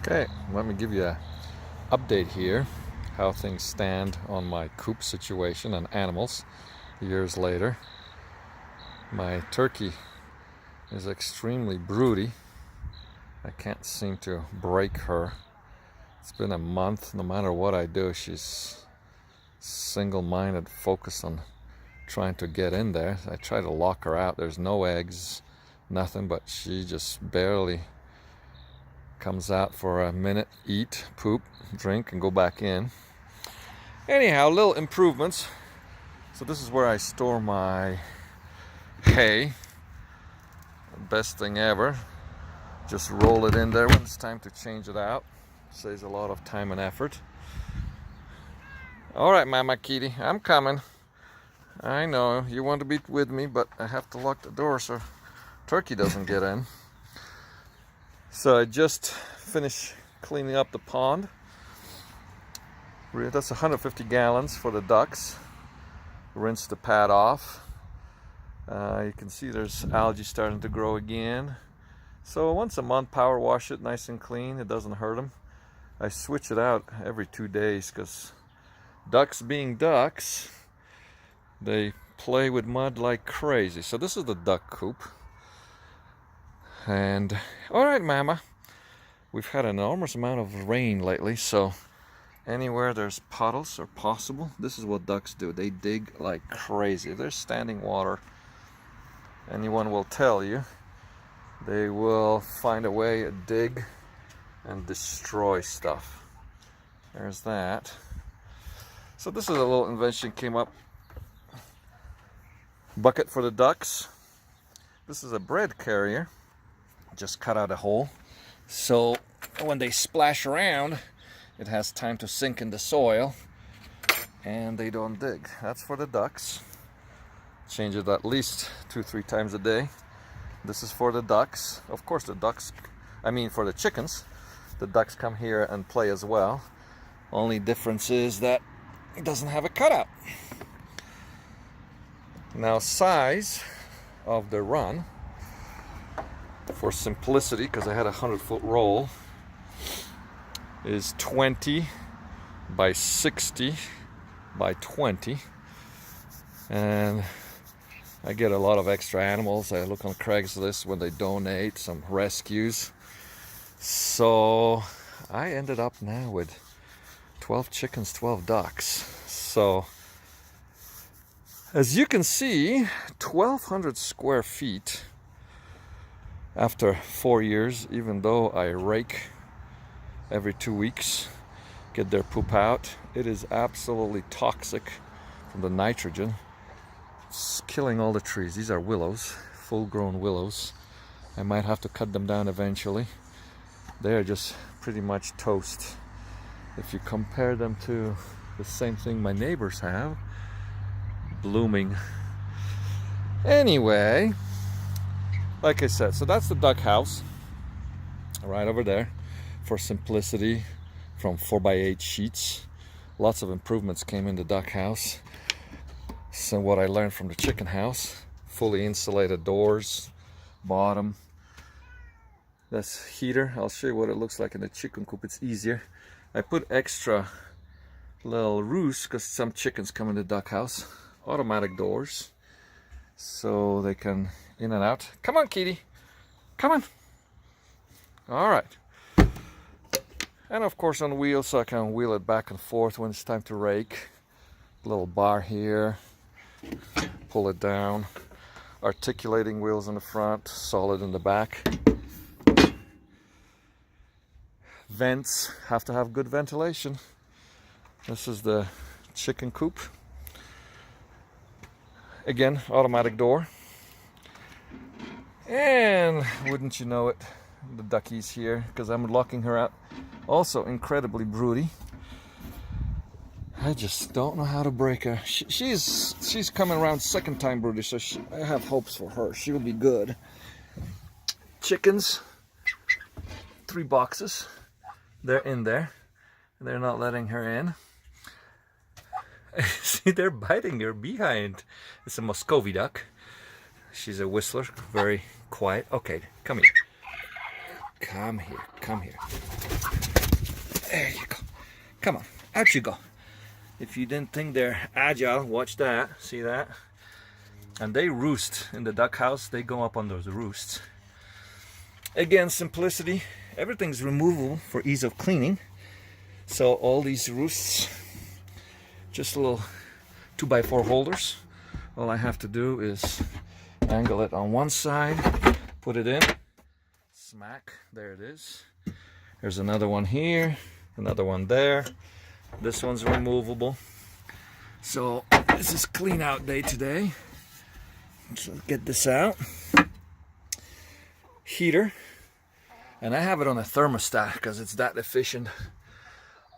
Okay, let me give you an update here, how things stand on my coop situation and animals years later. My turkey is extremely broody. I can't seem to break her. It's been a month. No matter what I do, she's single-minded, focused on trying to get in there. I try to lock her out. There's no eggs, nothing, but she just barely comes out for a minute, eat, poop, drink, and go back in. Anyhow, little improvements. So this is where I store my hay. Best thing ever. Just roll it in there when it's time to change it out. Saves a lot of time and effort. All right, Mama Kitty, I'm coming. I know you want to be with me, but I have to lock the door so turkey doesn't get in. So I just finished cleaning up the pond. That's 150 gallons for the ducks. Rinse the pad off. You can see there's algae starting to grow again. So once a month, power wash it nice and clean. It doesn't hurt them. I switch it out every 2 days because ducks being ducks, they play with mud like crazy. So this is the duck coop. And all right, Mama, we've had an enormous amount of rain lately, so anywhere there's puddles or possible, this is what ducks do. They dig like crazy. If there's standing water, anyone will tell you, they will find a way to dig and destroy stuff. There's that. So this is a little invention came up. Bucket for the ducks. This is a bread carrier. Just cut out a hole so when they splash around it has time to sink in the soil and they don't dig. That's for the ducks. Change it at least 2-3 times a day. This is for the ducks. Of course for the chickens, the ducks come here and play as well. Only difference is that it doesn't have a cutout. Now size of the run, for simplicity, because I had a 100-foot roll, is 20 by 60 by 20. And I get a lot of extra animals. I look on Craigslist when they donate some rescues. So I ended up now with 12 chickens, 12 ducks. So as you can see, 1,200 square feet. After 4 years, even though I rake every 2 weeks, get their poop out, it is absolutely toxic from the nitrogen. It's killing all the trees. These are willows, full-grown willows. I might have to cut them down eventually. They're just pretty much toast. If you compare them to the same thing my neighbors have, blooming. Anyway, like I said, so that's the duck house right over there. For simplicity, from 4x8 sheets. Lots of improvements came in the duck house. So what I learned from the chicken house, fully insulated doors, bottom. That's heater. I'll show you what it looks like in the chicken coop. It's easier. I put extra little roofs because some chickens come in the duck house. Automatic doors, so they can in and out. Come on, kitty. Come on. All right. And of course on wheels, so I can wheel it back and forth when it's time to rake. Little bar here. Pull it down. Articulating wheels in the front, solid in the back. Vents have to have good ventilation. This is the chicken coop. Again, automatic door. And wouldn't you know it, the ducky's here because I'm locking her out. Also incredibly broody. I just don't know how to break her. She's coming around second time broody, so I have hopes for her. She'll be good. Chickens, 3 boxes. They're in there. They're not letting her in. See, they're biting her behind. It's a Muscovy duck. She's a whistler, very quiet. Okay, come here. come here, come here. There you go. Come on, out you go. If you didn't think they're agile, watch that. See that? And they roost in the duck house. They go up on those roosts. Again, simplicity. Everything's removable for ease of cleaning. So all these roosts, just little 2x4 holders. All I have to do is angle it on one side, put it in, smack, there it is. There's another one here, another one there. This one's removable. So this is clean out day today. So get this out. Heater. And I have it on a thermostat because it's that efficient.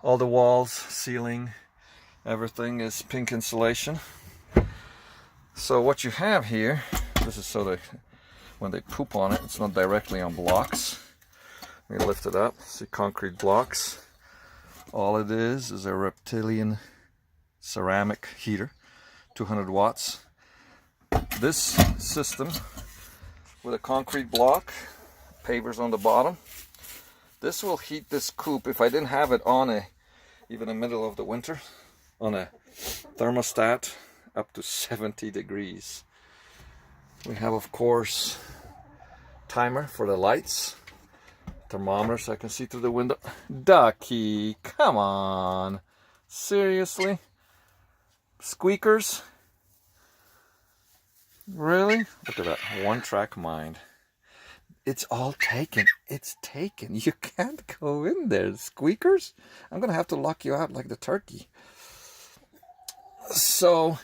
All the walls, ceiling, everything is pink insulation. So what you have here, this is so that when they poop on it, it's not directly on blocks. Let me lift it up. See, concrete blocks. All it is a reptilian ceramic heater, 200 watts. This system with a concrete block, pavers on the bottom. This will heat this coop. If I didn't have it on even in the middle of the winter, on a thermostat up to 70 degrees. We have, of course, timer for the lights, thermometer so I can see through the window. Ducky, come on, seriously? Squeakers? Really? Look at that, one-track mind. It's all taken. It's taken. You can't go in there. Squeakers? I'm going to have to lock you out like the turkey. So,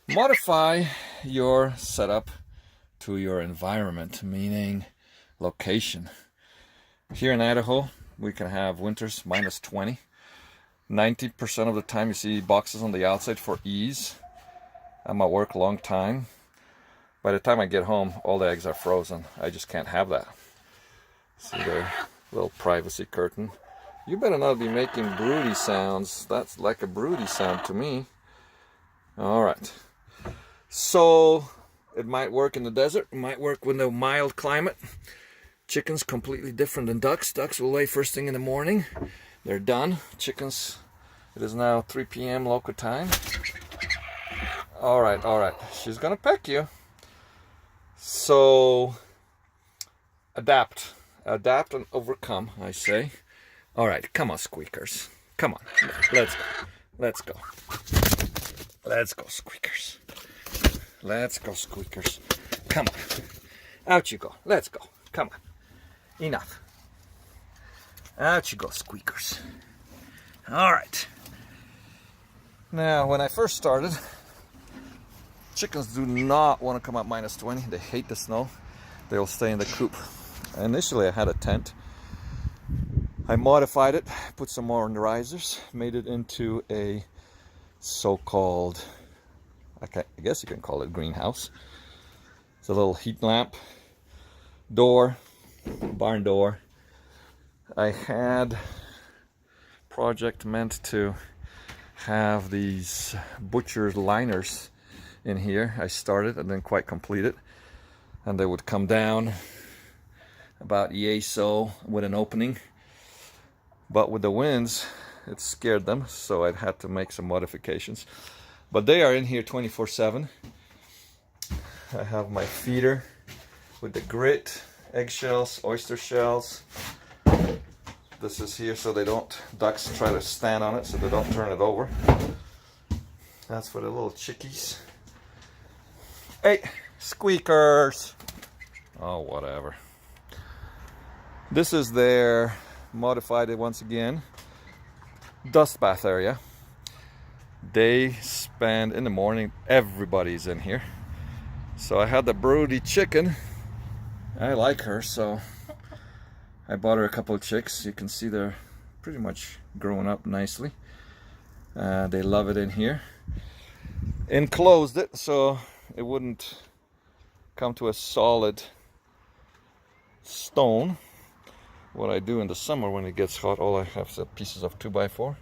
modify your setup to your environment, meaning location. Here in Idaho, we can have winters minus 20. 90% of the time you see boxes on the outside for ease. I'm at work a long time. By the time I get home, all the eggs are frozen. I just can't have that. See there, little privacy curtain. You better not be making broody sounds. That's like a broody sound to me. All right. So it might work in the desert. It might work with a mild climate. Chickens completely different than ducks. Ducks will lay first thing in the morning. They're done. Chickens, it is now 3 p.m. local time. All right, all right. She's gonna peck you. So adapt and overcome, I say. All right, come on, squeakers. Come on, let's go. Let's go. Let's go, squeakers. Let's go, squeakers. Come on. Out you go. Let's go. Come on. Enough. Out you go, squeakers. All right. Now, when I first started, chickens do not want to come up minus 20. They hate the snow. They will stay in the coop. Initially, I had a tent. I modified it, put some more on the risers, made it into a so-called, I guess you can call it greenhouse. It's a little heat lamp, door, barn door. I had project meant to have these butcher liners in here. I started and didn't quite complete it, and they would come down about yay so with an opening, but with the winds it scared them, so I'd had to make some modifications. But they are in here 24/7. I have my feeder with the grit, eggshells, oyster shells. This is here so they don't, ducks try to stand on it so they don't turn it over. That's for the little chickies. Hey, squeakers. Oh, whatever. This is their modified it once again dust bath area. They spend in the morning, everybody's in here. So I had the broody chicken. I like her, so I bought her a couple of chicks. You can see they're pretty much growing up nicely. They love it in here. Enclosed it so it wouldn't come to a solid stone. What I do in the summer when it gets hot, all I have is pieces of 2x4.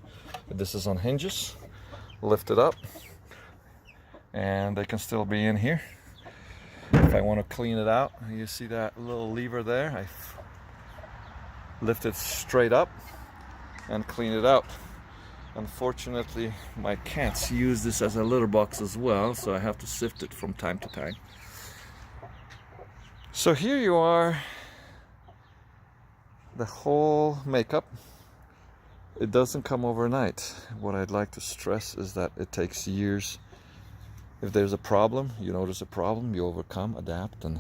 This is on hinges. Lift it up and they can still be in here. If I want to clean it out, you see that little lever there? I lift it straight up and clean it out. Unfortunately, my cats use this as a litter box as well, so I have to sift it from time to time. So here you are, the whole makeup. It doesn't come overnight. What I'd like to stress is that it takes years. If there's a problem, you notice a problem, you overcome, adapt, and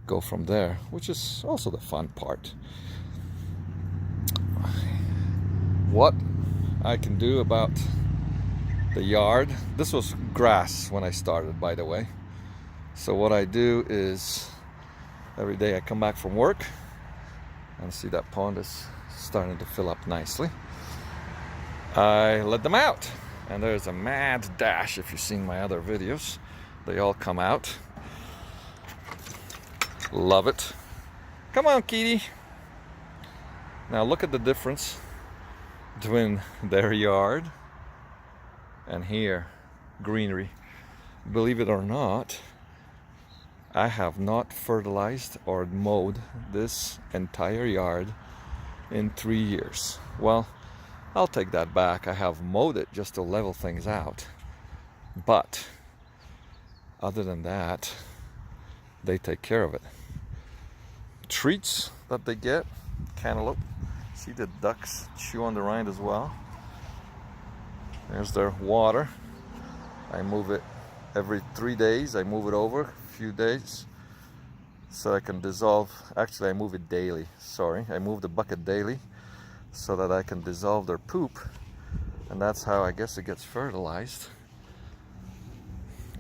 go from there, which is also the fun part. What I can do about the yard. This was grass when I started, by the way. So what I do is every day I come back from work and see that pond is starting to fill up nicely. I let them out, and there's a mad dash. If you've seen my other videos, they all come out. Love it. Come on, kitty. Now look at the difference between their yard and here. Greenery. Believe it or not, I have not fertilized or mowed this entire yard in 3 years. Well, I'll take that back. I have mowed it just to level things out. But other than that, they take care of it. Treats that they get, cantaloupe. See the ducks chew on the rind as well. There's their water. I move it every 3 days. I move it over a few days so I can dissolve. Actually, I move it daily. Sorry, I move the bucket daily so that I can dissolve their poop, and that's how I guess it gets fertilized.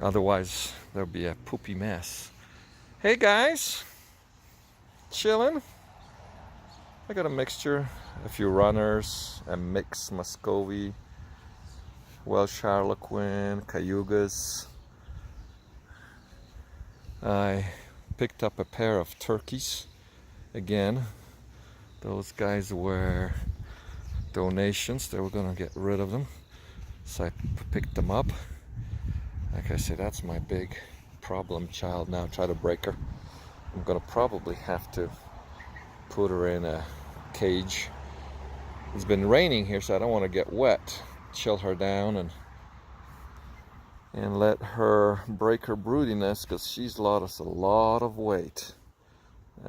Otherwise, there'll be a poopy mess. Hey guys, chilling. I got a mixture, a few runners, a mixed Muscovy, Welsh Harlequin, Cayugas. I picked up a pair of turkeys again. Those guys were donations. They were gonna get rid of them, so I picked them up. Like I said, that's my big problem child now. Try to break her. I'm gonna probably have to put her in a cage. It's been raining here, so I don't want to get wet. Chill her down and let her break her broodiness, because she's lost a lot of weight.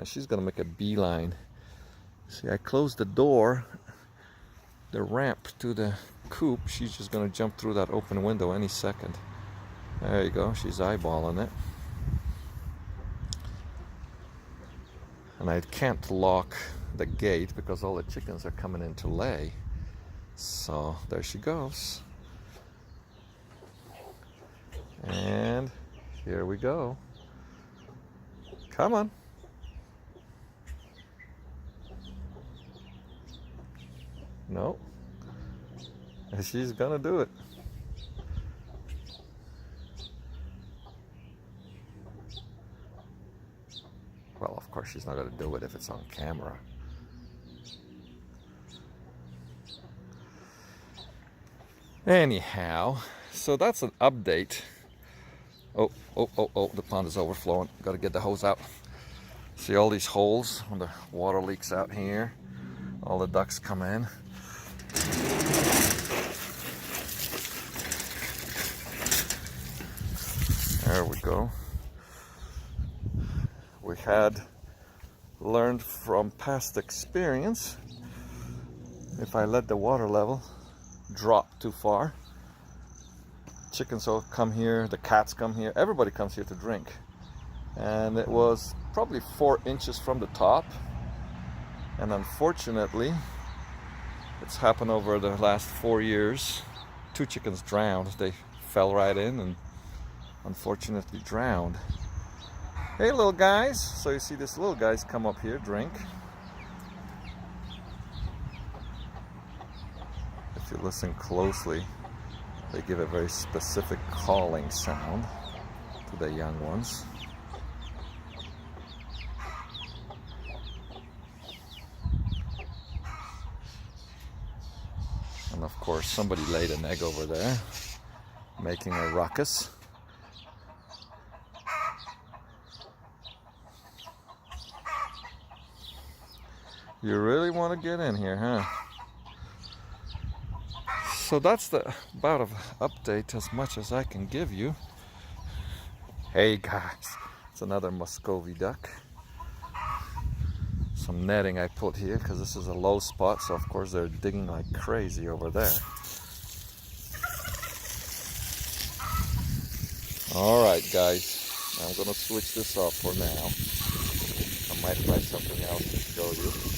She's gonna make a beeline. See, I closed the door, the ramp to the coop. She's just gonna jump through that open window any second. There you go, she's eyeballing it. And I can't lock the gate because all the chickens are coming in to lay. So there she goes. And here we go. Come on. No. And she's gonna do it. Well, of course she's not gonna do it if it's on camera. Anyhow, so that's an update. Oh, the pond is overflowing. Gotta get the hose out. See all these holes when the water leaks out here? All the ducks come in. There we go. We had learned from past experience, if I let the water level drop too far, chickens will come here, the cats come here, everybody comes here to drink. And it was probably 4 inches from the top, and unfortunately it's happened over the last 4 years. 2 chickens drowned. They fell right in and unfortunately drowned. Hey little guys. So you see these little guys come up here, drink. If you listen closely, they give a very specific calling sound to the young ones. And of course somebody laid an egg over there, making a ruckus. You really want to get in here, huh? So that's the about of update as much as I can give you. Hey guys, it's another Muscovy duck. Some netting I put here because this is a low spot, so of course they're digging like crazy over there. Alright guys, I'm gonna switch this off for now. I might find something else to show you.